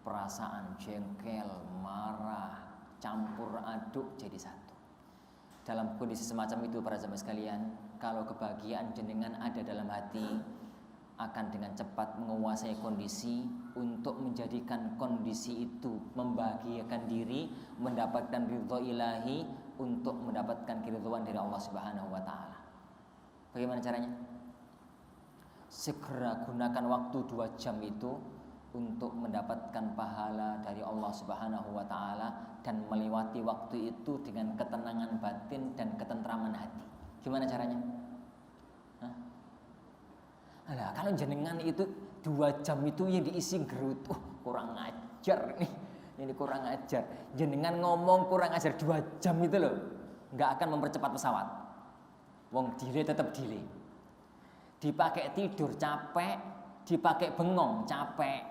Perasaan jengkel, marah, campur aduk jadi satu. Dalam kondisi semacam itu para jamaah sekalian, kalau kebahagiaan jenengan ada dalam hati, akan dengan cepat menguasai kondisi untuk menjadikan kondisi itu membahagiakan diri, mendapatkan ridho ilahi, untuk mendapatkan keridhaan dari Allah Subhanahu wa taala. Bagaimana caranya? Segera gunakan waktu 2 jam itu untuk mendapatkan pahala dari Allah Subhanahu wa taala, dan melewati waktu itu dengan ketenangan batin dan ketentraman hati. Gimana caranya? Alah, kalau jenengan itu 2 jam itu yang diisi gerutu, kurang ajar nih. Ini kurang ajar. Jenengan ngomong kurang ajar 2 jam itu loh, nggak akan mempercepat pesawat. Wong delay tetap delay. Dipakai tidur capek, dipakai bengong capek,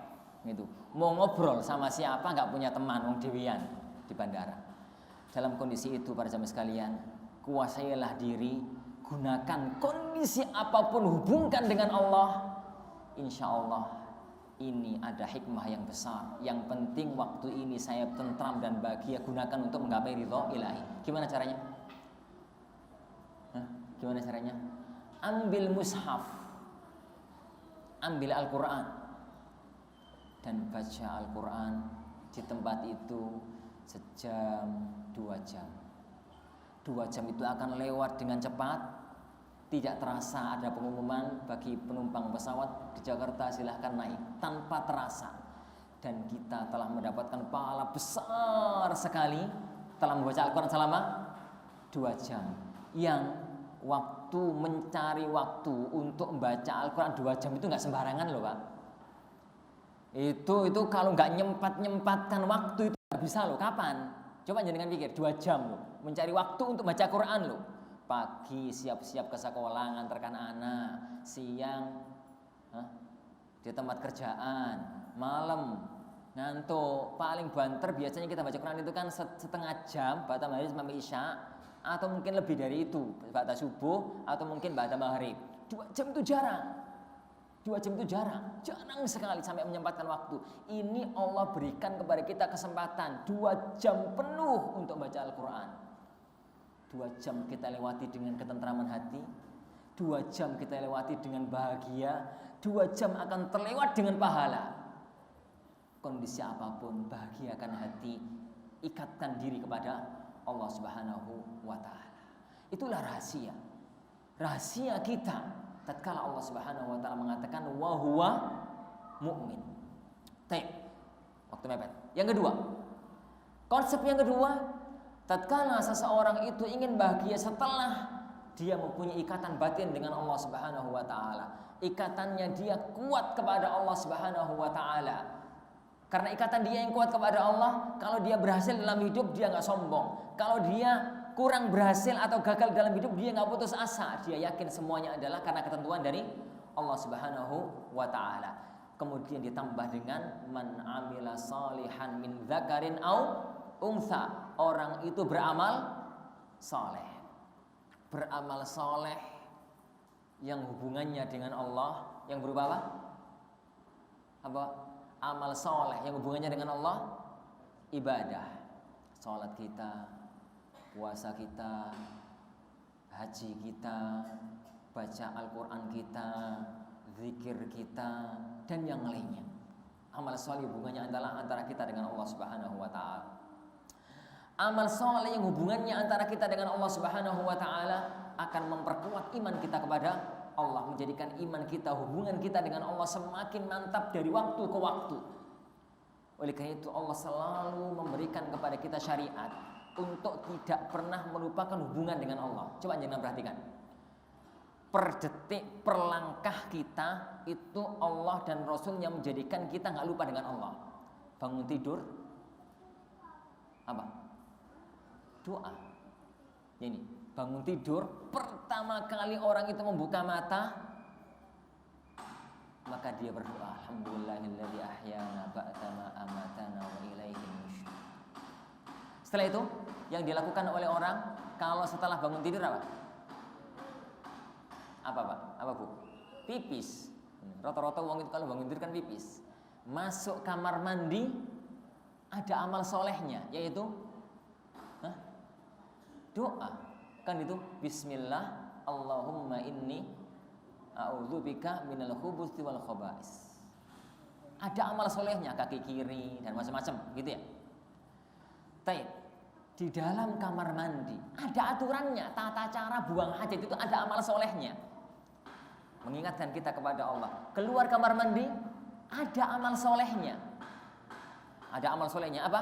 gitu. Mau ngobrol sama siapa nggak punya teman, wong dewian di bandara. Dalam kondisi itu para jamaah sekalian, kuasailah diri, gunakan kondisi apapun, hubungkan dengan Allah. Insya Allah ini ada hikmah yang besar. Yang penting waktu ini saya tentram dan bahagia, gunakan untuk menggapai ridho ilahi. Gimana caranya? Gimana caranya? Ambil mushaf, ambil Al-Quran, dan baca Al-Quran di tempat itu sejam, 2 jam. 2 jam itu akan lewat dengan cepat. Tidak terasa ada pengumuman bagi penumpang pesawat di Jakarta silahkan naik, tanpa terasa. Dan kita telah mendapatkan pahala besar sekali telah membaca Al-Quran selama 2 jam. Yang waktu mencari waktu untuk membaca Al-Quran 2 jam itu nggak sembarangan loh Pak. Itu kalau nggak nyempatkan waktu itu nggak bisa loh. Kapan? Coba jangan pikir 2 jam loh mencari waktu untuk baca Quran loh. Pagi siap-siap ke sekolah ngantarkan anak, siang di tempat kerjaan, malam ngantuk. Paling banter biasanya kita baca Quran itu kan setengah jam, ba'da maghrib sampai isya, atau mungkin lebih dari itu, ba'da subuh atau mungkin ba'da maghrib. 2 jam itu jarang. 2 jam itu jarang sekali sampai menyempatkan waktu. Ini Allah berikan kepada kita kesempatan 2 jam penuh untuk baca Al-Quran. 2 jam kita lewati dengan ketentraman hati, 2 jam kita lewati dengan bahagia, 2 jam akan terlewat dengan pahala. Kondisi apapun, bahagiakan hati, ikatkan diri kepada Allah Subhanahu wa Ta'ala. Itulah rahasia kita tatkala Allah Subhanahu wa Ta'ala mengatakan wa huwa mu'min. Baik, waktu mepet. Yang kedua, konsep yang kedua, tatkala seseorang itu ingin bahagia setelah dia mempunyai ikatan batin dengan Allah Subhanahu wa Ta'ala, ikatannya dia kuat kepada Allah Subhanahu wa Ta'ala. Karena ikatan dia yang kuat kepada Allah, kalau dia berhasil dalam hidup dia nggak sombong. Kalau dia kurang berhasil atau gagal dalam hidup dia nggak putus asa. Dia yakin semuanya adalah karena ketentuan dari Allah Subhanahu wa Ta'ala. Kemudian ditambah dengan man amila salihan min dzakarin au untha, orang itu beramal soleh. Beramal soleh yang hubungannya dengan Allah, yang berupa apa? Apa? Amal soleh yang hubungannya dengan Allah, ibadah, sholat kita, puasa kita, haji kita, baca Al-Quran kita, zikir kita, dan yang lainnya. Amal soleh hubungannya adalah antara kita dengan Allah Subhanahu wa Ta'ala. Amal soleh yang hubungannya antara kita dengan Allah Subhanahu wa Ta'ala akan memperkuat iman kita kepada Allah, menjadikan iman kita, hubungan kita dengan Allah semakin mantap dari waktu ke waktu. Oleh karena itu Allah selalu memberikan kepada kita syariat untuk tidak pernah melupakan hubungan dengan Allah. Coba jangan perhatikan, per detik, per langkah kita itu Allah dan Rasulnya menjadikan kita nggak lupa dengan Allah. Bangun tidur, apa? Doa. Ini bangun tidur, pertama kali orang itu membuka mata, maka dia berdoa, alhamdulillahilladzi ahyana ba'da ma amatana wa ilaihi nusyur. Setelah itu yang dilakukan oleh orang kalau setelah bangun tidur apa? Apa Pak? Apa Bu? Pipis. Rata-rata orang itu kalau bangun tidur kan pipis. Masuk kamar mandi, ada amal solehnya, yaitu doa. Kan itu bismillah Allahumma inni a'udzubika minal khubuthi wal khaba'is. Ada amal solehnya, kaki kiri dan macam-macam gitu ya. Taib. Di dalam kamar mandi ada aturannya, tata cara buang hajat itu ada amal solehnya, mengingatkan kita kepada Allah. Keluar kamar mandi ada amal solehnya. Ada amal solehnya apa?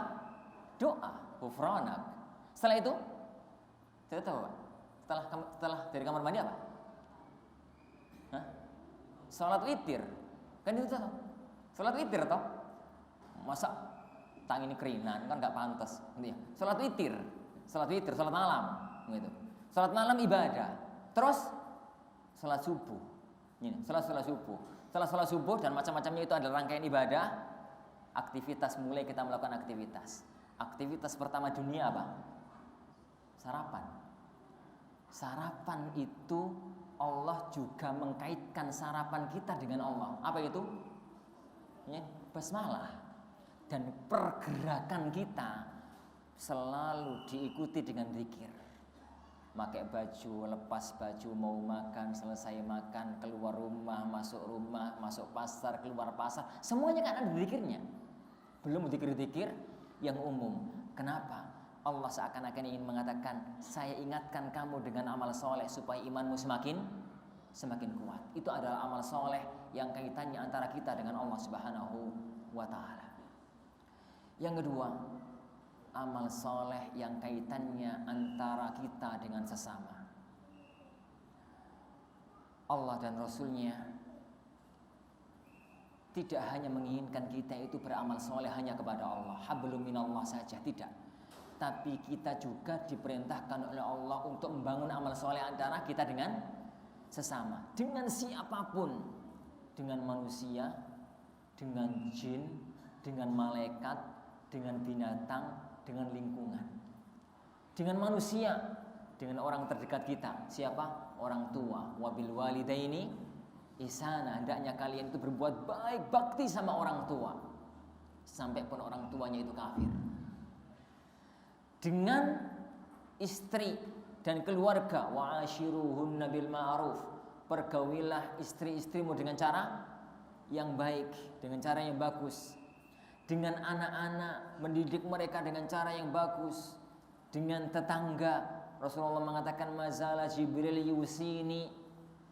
Doa, ghufranak. Setelah itu tahu Pak? Setelah dari kamar mandi apa? Salat witir. Kan itu toh. Salat witir toh. Masa tang ini kerinan kan enggak pantas gitu ya. Salat witir, salat malam gitu. Salat malam ibadah. Terus salat subuh. Ini, salat subuh. Salat subuh dan macam-macamnya itu adalah rangkaian ibadah. Aktivitas, mulai kita melakukan aktivitas. Aktivitas pertama dunia apa? Sarapan. Sarapan itu Allah juga mengkaitkan sarapan kita dengan Allah. Apa itu? Ya, basmalah. Dan pergerakan kita selalu diikuti dengan zikir. Pakai baju, lepas baju, mau makan, selesai makan, keluar rumah, masuk pasar, keluar pasar, semuanya kan ada zikirnya. Belum zikir-zikir yang umum. Kenapa? Allah seakan-akan ingin mengatakan, saya ingatkan kamu dengan amal soleh supaya imanmu semakin kuat. Itu adalah amal soleh yang kaitannya antara kita dengan Allah Subhanahu wa Ta'ala. Yang kedua, amal soleh yang kaitannya antara kita dengan sesama. Allah dan Rasulnya tidak hanya menginginkan kita itu beramal soleh hanya kepada Allah, hablum minallah saja, tidak. Tapi kita juga diperintahkan oleh Allah untuk membangun amal soleh antara kita dengan sesama, dengan siapapun, dengan manusia, dengan jin, dengan malaikat, dengan binatang, dengan lingkungan, dengan manusia, dengan orang terdekat kita. Siapa? Orang tua. Wabil walidaini ihsana. Hendaknya kalian itu berbuat baik, bakti sama orang tua, sampai pun orang tuanya itu kafir. Dengan istri dan keluarga, wa'ashiruhunna bil ma'ruf. Pergaulilah istri-istrimu dengan cara yang baik, dengan cara yang bagus. Dengan anak-anak, mendidik mereka dengan cara yang bagus. Dengan tetangga, Rasulullah mengatakan mazala Jibril yusini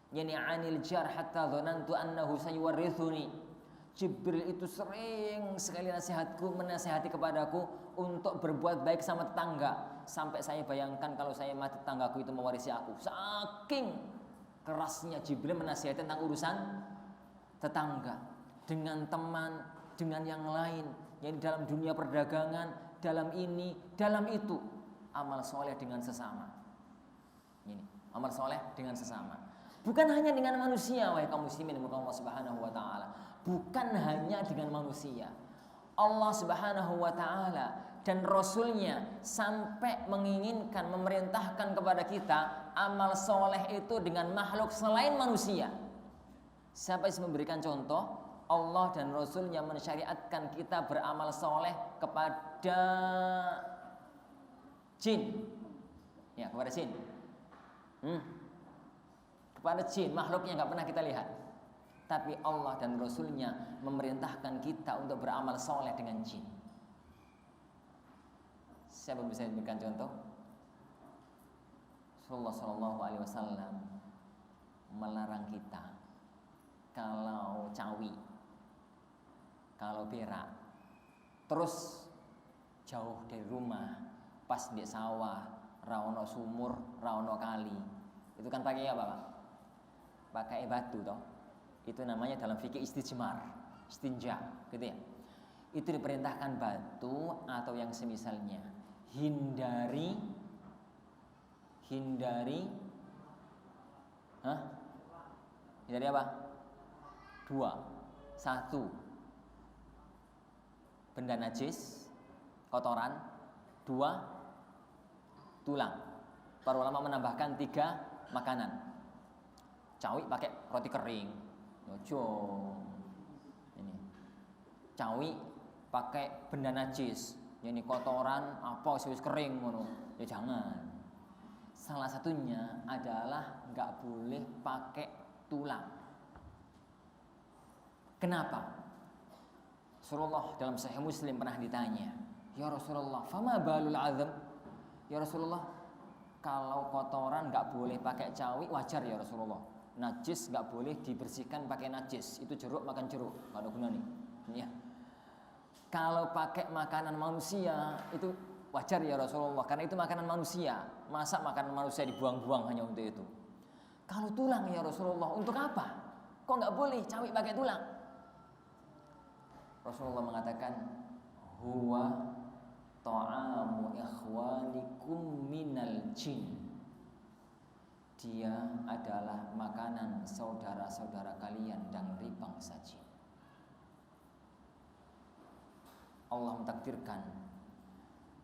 yani anil jar hatta dhanantu annahu sayuwarithuni. Jibril itu sering sekali menasihati kepadaku untuk berbuat baik sama tetangga, sampai saya bayangkan kalau saya mati tetanggaku itu mewarisi aku. Saking kerasnya Jibril menasihati tentang urusan tetangga, dengan teman, dengan yang lain, yang dalam dunia perdagangan, dalam ini, dalam itu. Amal soleh dengan sesama. Ini, amal soleh dengan sesama. Bukan hanya dengan manusia, wahai kaum muslimin yang Allah Subhanahu wa Ta'ala. Bukan hanya dengan manusia. Allah Subhanahu wa Ta'ala dan Rasulnya sampai menginginkan, memerintahkan kepada kita amal soleh itu dengan makhluk selain manusia. Siapa yang memberikan contoh? Allah dan Rasulnya mensyariatkan kita beramal soleh kepada jin. Ya, kepada jin. Kepada jin, makhluknya nggak pernah kita lihat. Tapi Allah dan Rasulnya memerintahkan kita untuk beramal soleh dengan jin. Siapa bisa memberikan contoh? Rasulullah Shallallahu Alaihi Wasallam melarang kita kalau cawi, kalau berak, terus jauh dari rumah, pas di sawah, rawono sumur, rawono kali, itu kan pakai apa, Pak? Pakai batu, toh? Itu namanya dalam fikih istijmar, istinja, gitu ya. Itu diperintahkan batu atau yang semisalnya. Hindari, hindari apa? 2, 1, benda najis, kotoran. 2, tulang. Para ulama menambahkan 3, makanan. Cawi pakai roti kering, ini. Cawi pakai benda najis, ini kotoran apa wis kering ngono. Ya jangan. Salah satunya adalah nggak boleh pakai tulang. Kenapa? Rasulullah dalam Sahih Muslim pernah ditanya, ya Rasulullah, fama balul azam? Ya Rasulullah, kalau kotoran nggak boleh pakai cawi, wajar ya Rasulullah. Najis nggak boleh dibersihkan pakai najis, itu jeruk makan jeruk, nggak ada gunanya. Ya. Kalau pakai makanan manusia itu wajar ya Rasulullah, karena itu makanan manusia. Masa makanan manusia dibuang-buang hanya untuk itu? Kalau tulang ya Rasulullah, untuk apa? Kok nggak boleh cawik pakai tulang? Rasulullah mengatakan, huwa ta'amu ikhwanikum minal jin. Dia adalah makanan saudara-saudara kalian dari bangsa jin. Allah mentakdirkan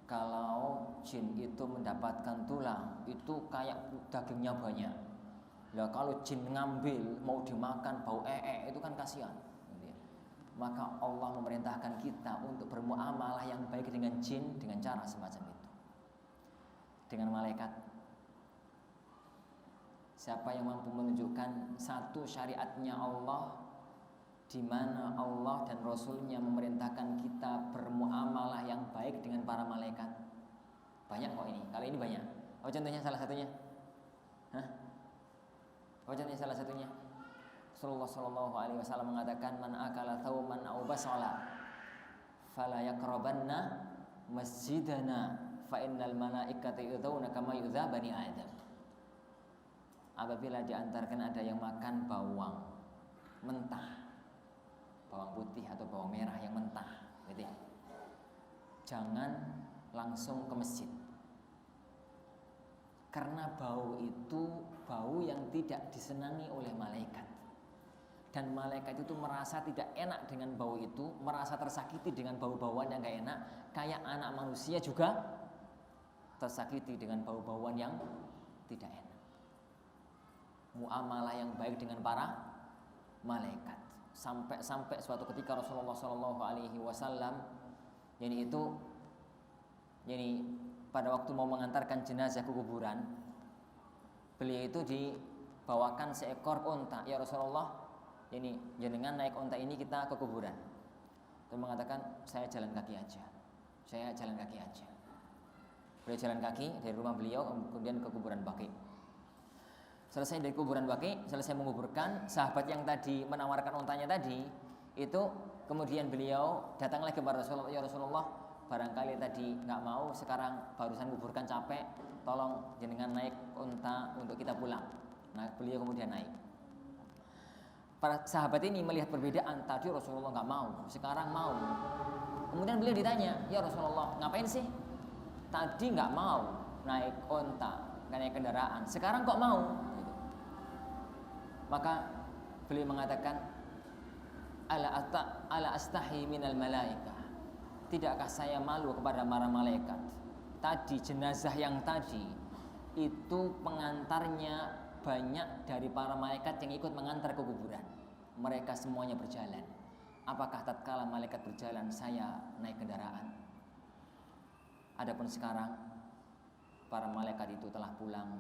kalau jin itu mendapatkan tulang itu kayak dagingnya banyak. Lah kalau jin ngambil mau dimakan bau itu kan kasihan. Maka Allah memerintahkan kita untuk bermuamalah yang baik dengan jin dengan cara semacam itu. Dengan malaikat. Siapa yang mampu menunjukkan satu syariatnya Allah, di mana Allah dan Rasulnya memerintahkan kita bermuamalah yang baik dengan para malaikat. Banyak kok ini. Kali ini banyak. Apa contohnya salah satunya? Apa contohnya salah satunya? Rasulullah sallallahu alaihi wasallam mengatakan, man akala thawman aw basala fala yaqrabanna masjidana fa innal malaikata yudzauna kama yudza bani adam. Apabila diantarkan ada yang makan bawang mentah, bawang putih atau bawang merah yang mentah, gitu ya, jangan langsung ke masjid, karena bau itu bau yang tidak disenangi oleh malaikat. Dan malaikat itu merasa tidak enak dengan bau itu, merasa tersakiti dengan bau-bauan yang gak enak. Kayak anak manusia juga tersakiti dengan bau-bauan yang tidak enak. Muamalah yang baik dengan para malaikat. Sampai suatu ketika Rasulullah Shallallahu Alaihi Wasallam, pada waktu mau mengantarkan jenazah ke kuburan, beliau itu dibawakan seekor unta. Ya Rasulullah, jenengan naik unta ini kita ke kuburan. Beliau mengatakan, saya jalan kaki aja. Beliau jalan kaki dari rumah beliau kemudian ke kuburan Baqi. Selesai dari kuburan Baqi, selesai menguburkan, sahabat yang tadi menawarkan untanya tadi itu kemudian beliau datang lagi kepada Rasulullah. Ya Rasulullah, barangkali tadi nggak mau, sekarang barusan kuburkan capek, tolong jenengan naik unta untuk kita pulang. Nah, beliau kemudian naik. Para sahabat ini melihat perbedaan, tadi Rasulullah nggak mau, sekarang mau. Kemudian beliau ditanya, ya Rasulullah, ngapain sih? Tadi nggak mau naik unta, nggak naik kendaraan, sekarang kok mau? Gitu. Maka beliau mengatakan, ala astahi minal malaika. Tidakkah saya malu kepada para malaikat? Tadi jenazah yang tadi itu pengantarnya banyak dari para malaikat yang ikut mengantar ke kuburan. Mereka semuanya berjalan. Apakah tatkala malaikat berjalan saya naik kendaraan? Adapun sekarang para malaikat itu telah pulang,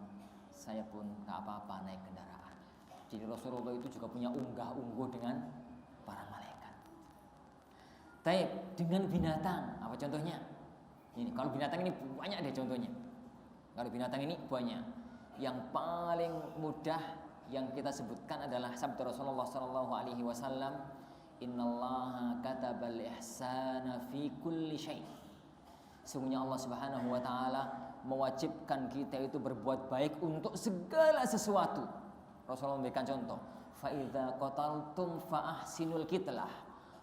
saya pun gak apa-apa naik kendaraan. Jadi Rasulullah itu juga punya unggah-ungguh dengan para malaikat. Taib, dengan binatang, apa contohnya? Ini kalau binatang ini banyak deh contohnya. Kalau binatang ini banyak. Yang paling mudah yang kita sebutkan adalah sabda Rasulullah sallallahu alaihi wasallam, innallaha katabal ihsana fi kulli syai'. Sungguhnya Allah Subhanahu wa taala mewajibkan kita itu berbuat baik untuk segala sesuatu. Rasulullah memberikan contoh, fa idza qataltum fa ahsinul qitlah,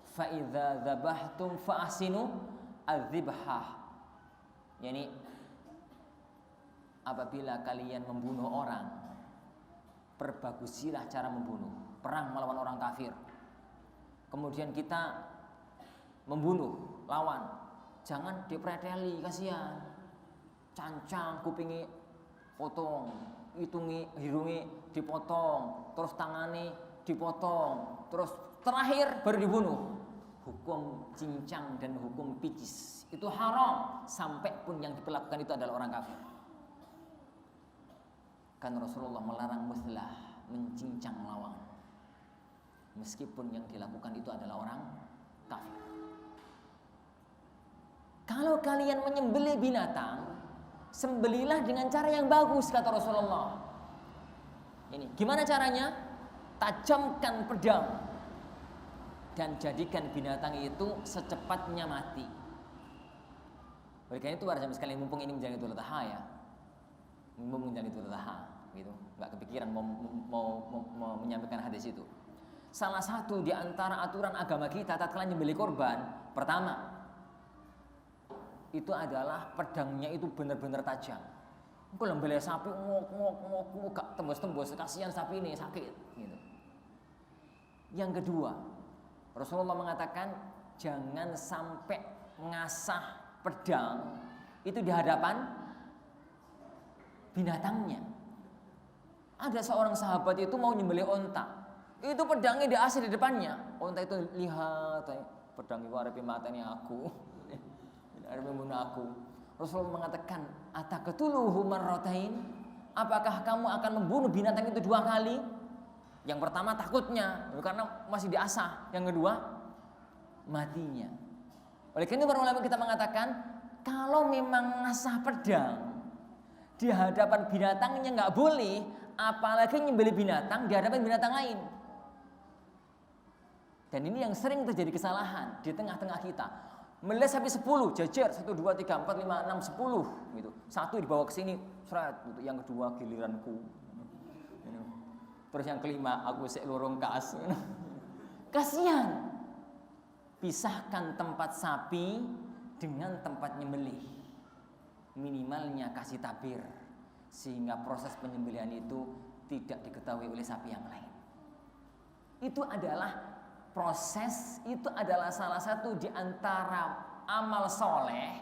fa idza dzabhtum fa ahsinu adzibhah. Yani apabila kalian membunuh orang, perbagusilah cara membunuh. Perang melawan orang kafir, kemudian kita membunuh lawan, jangan dipreteli, kasihan. Cancang kupingi potong, hitungi hirungi dipotong, terus tangani dipotong, terus terakhir baru dibunuh. Hukum cincang dan hukum picis itu haram, sampai pun yang diperlakukan itu adalah orang kafir. Kan Rasulullah melarang muslah, mencincang lawan, meskipun yang dilakukan itu adalah orang kafir. Kalau kalian menyembelih binatang, sembelilah dengan cara yang bagus, kata Rasulullah. Ini gimana caranya? Tajamkan pedang dan jadikan binatang itu secepatnya mati. Oleh karena itu para jamaah sekalian, mumpung ini menjalani Idul Adha ya, mumpung menjalani Idul Adha gitu, nggak kepikiran mau menyampaikan hadis itu. salah satu di antara aturan agama kita tatkala nyembelih korban, pertama itu adalah pedangnya itu benar-benar tajam. Engko lembelih sapi ngok gak tembus-tembus, kasihan sapi ini sakit gitu. Yang kedua, Rasulullah mengatakan jangan sampai ngasah pedang itu di hadapan binatangnya. Ada seorang sahabat itu mau nyembelih onta, itu pedangnya diasih di depannya. Onta itu lihat, pedang itu arepe mateni aku, arepe membunuh aku. Rasulullah mengatakan, ataqtuluhu marratain? Apakah kamu akan membunuh binatang itu 2 kali? Yang pertama takutnya karena masih diasah. Yang kedua matinya. Oleh karena itu para ulama kita mengatakan kalau memang ngasah pedang di hadapan binatangnya nggak boleh, apalagi nyembelih binatang di hadapan binatang lain. Dan ini yang sering terjadi kesalahan di tengah-tengah kita. Melih sapi 10 jajar 1 2 3 4 5 6 10 gitu. Satu dibawa ke sini, seret gitu. Yang kedua giliranku. Terus yang kelima aku sik lorong kas. Kasihan. Pisahkan tempat sapi dengan tempat nyembelih. Minimalnya kasih tabir sehingga proses penyembelihan itu tidak diketahui oleh sapi yang lain. Itu adalah proses, itu adalah salah satu di antara amal soleh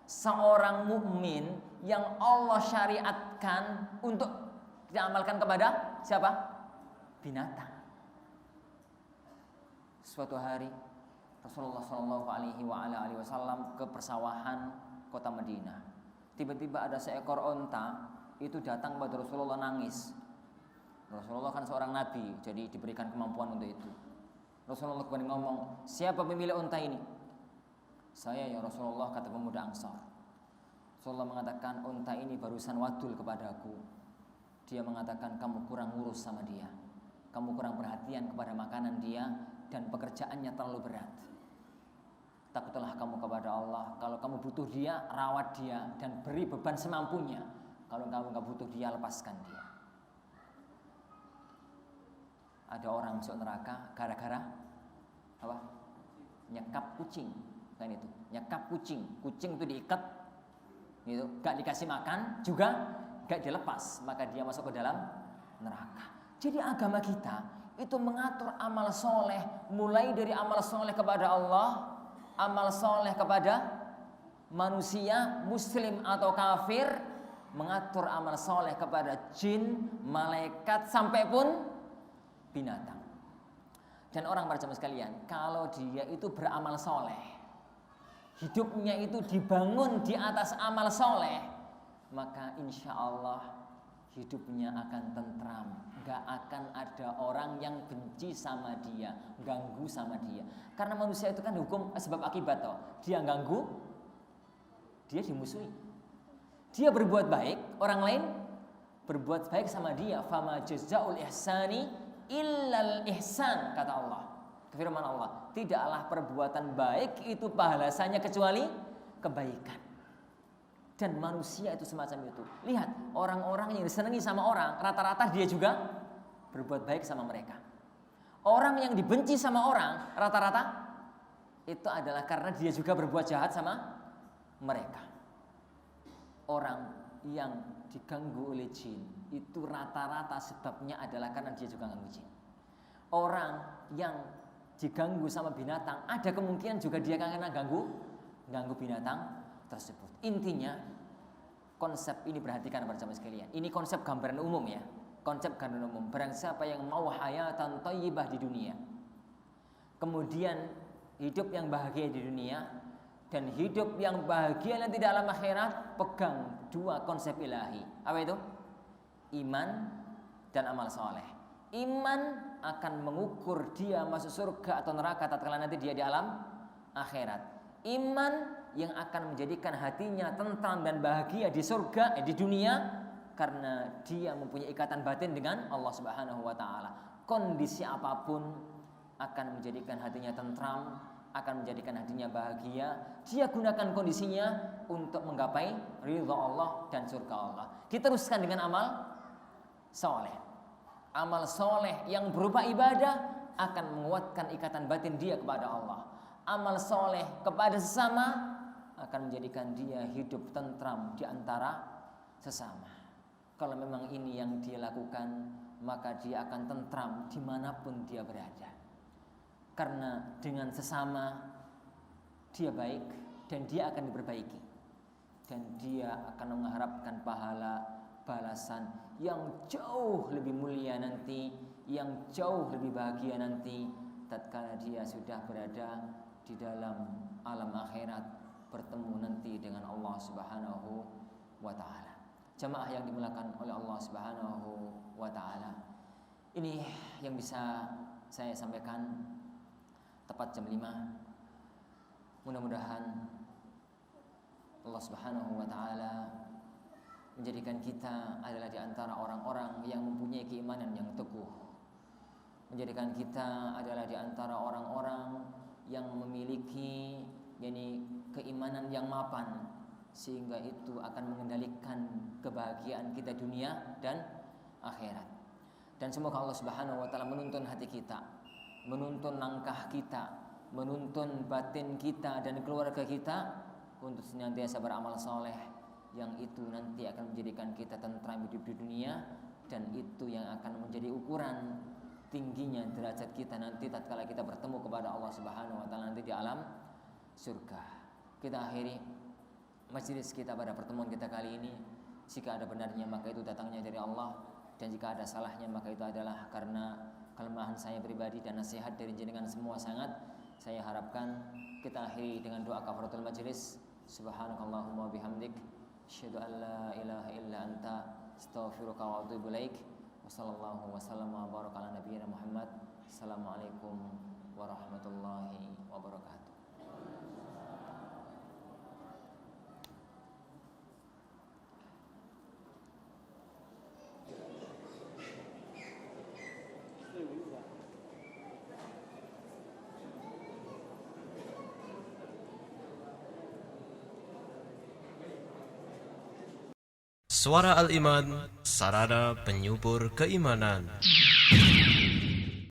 seorang mukmin yang Allah syariatkan untuk diamalkan kepada siapa? Binatang. Suatu hari Rasulullah Shallallahu Alaihi Wasallam ke persawahan kota Madinah. Tiba-tiba ada seekor onta itu datang kepada Rasulullah nangis. Rasulullah kan seorang nabi, jadi diberikan kemampuan untuk itu. Rasulullah kemudian ngomong, siapa pemilik unta ini? Saya ya Rasulullah, kata pemuda Ansar. Rasulullah mengatakan, unta ini barusan wadul kepadaku. Dia mengatakan, kamu kurang ngurus sama dia, kamu kurang perhatian kepada makanan dia, dan pekerjaannya terlalu berat. Takutlah kamu kepada Allah. Kalau kamu butuh dia, rawat dia dan beri beban semampunya. Kalau kamu nggak butuh dia, lepaskan dia. Ada orang masuk neraka gara-gara apa? Nyekap kucing, kan itu. Nyekap kucing, kucing itu diikat, gitu. Gak dikasih makan, juga gak dilepas, maka dia masuk ke dalam neraka. Jadi agama kita itu mengatur amal soleh, mulai dari amal soleh kepada Allah, amal soleh kepada manusia, muslim atau kafir, mengatur amal soleh kepada jin, malaikat, sampai pun binatang. Dan orang para jamaah sekalian, kalau dia itu beramal soleh, hidupnya itu dibangun di atas amal soleh, maka insya Allah hidupnya akan tentram. Gak akan ada orang yang benci sama dia, ganggu sama dia. Karena manusia itu kan hukum sebab akibat toh. Dia ganggu, dia dimusuhi. Dia berbuat baik, orang lain berbuat baik sama dia. Fama jazaul ihsani illal ihsan, kata Allah. Firman Allah, tidaklah perbuatan baik itu pahalanya kecuali kebaikan. Dan manusia itu semacam itu. Lihat, orang-orang yang disenangi sama orang, rata-rata dia juga berbuat baik sama mereka. Orang yang dibenci sama orang, rata-rata itu adalah karena dia juga berbuat jahat sama mereka. Orang yang diganggu oleh jin itu rata-rata sebabnya adalah karena dia juga ganggu jin. Orang yang diganggu sama binatang, ada kemungkinan juga dia karena ganggu binatang tersebut. Intinya konsep ini perhatikan para jamaah sekalian. Ini konsep gambaran umum ya. Konsep gambaran umum. Barang siapa yang mau hayatan thayyibah di dunia, kemudian hidup yang bahagia di dunia dan hidup yang bahagia nanti dalam akhirat, pegang 2 konsep ilahi. Apa itu? Iman dan amal soleh. Iman akan mengukur dia masuk surga atau neraka tatkala nanti dia di alam akhirat. Iman yang akan menjadikan hatinya tentram dan bahagia di surga, di dunia, karena dia mempunyai ikatan batin dengan Allah Subhanahu wa taala. Kondisi apapun akan menjadikan hatinya tentram, akan menjadikan hatinya bahagia. Dia gunakan kondisinya untuk menggapai ridha Allah dan surga Allah. Diteruskan dengan amal soleh. Amal soleh yang berupa ibadah akan menguatkan ikatan batin dia kepada Allah. Amal soleh kepada sesama akan menjadikan dia hidup tentram di antara sesama. Kalau memang ini yang dia lakukan, maka dia akan tentram dimanapun dia berada. Karena dengan sesama dia baik dan dia akan diperbaiki. Dan dia akan mengharapkan pahala balasan yang jauh lebih mulia nanti, yang jauh lebih bahagia nanti tatkala dia sudah berada di dalam alam akhirat, bertemu nanti dengan Allah Subhanahu wa taala. Jamaah yang dimuliakan oleh Allah Subhanahu wa taala. Ini yang bisa saya sampaikan tepat jam 5. Mudah-mudahan Allah Subhanahu wa taala menjadikan kita adalah di antara orang-orang yang mempunyai keimanan yang teguh. Menjadikan kita adalah di antara orang-orang yang memiliki keimanan yang mapan, sehingga itu akan mengendalikan kebahagiaan kita dunia dan akhirat. Dan semoga Allah Subhanahu wa taala menuntun hati kita, menuntun langkah kita, menuntun batin kita dan keluarga kita untuk senantiasa beramal soleh, yang itu nanti akan menjadikan kita tentram hidup di dunia, dan itu yang akan menjadi ukuran tingginya derajat kita nanti tatkala kita bertemu kepada Allah Subhanahu wa taala nanti di alam surga. Kita akhiri majelis kita pada pertemuan kita kali ini. Jika ada benarnya maka itu datangnya dari Allah, dan jika ada salahnya maka itu adalah karena kelemahan saya pribadi dan nasihat dari jenengan semua sangat. Saya harapkan kita akhiri dengan doa kafaratul majelis. Subhanakallahumma bihamdik, asyhadu an la ilaha illa anta, astaghfiruka wa atubu ilaik. Wassallallahu wasallam wa baraka ala nabiyyina Muhammad. Assalamualaikum warahmatullahi wabarakatuh. Suara Al-Iman, sarana penyubur keimanan.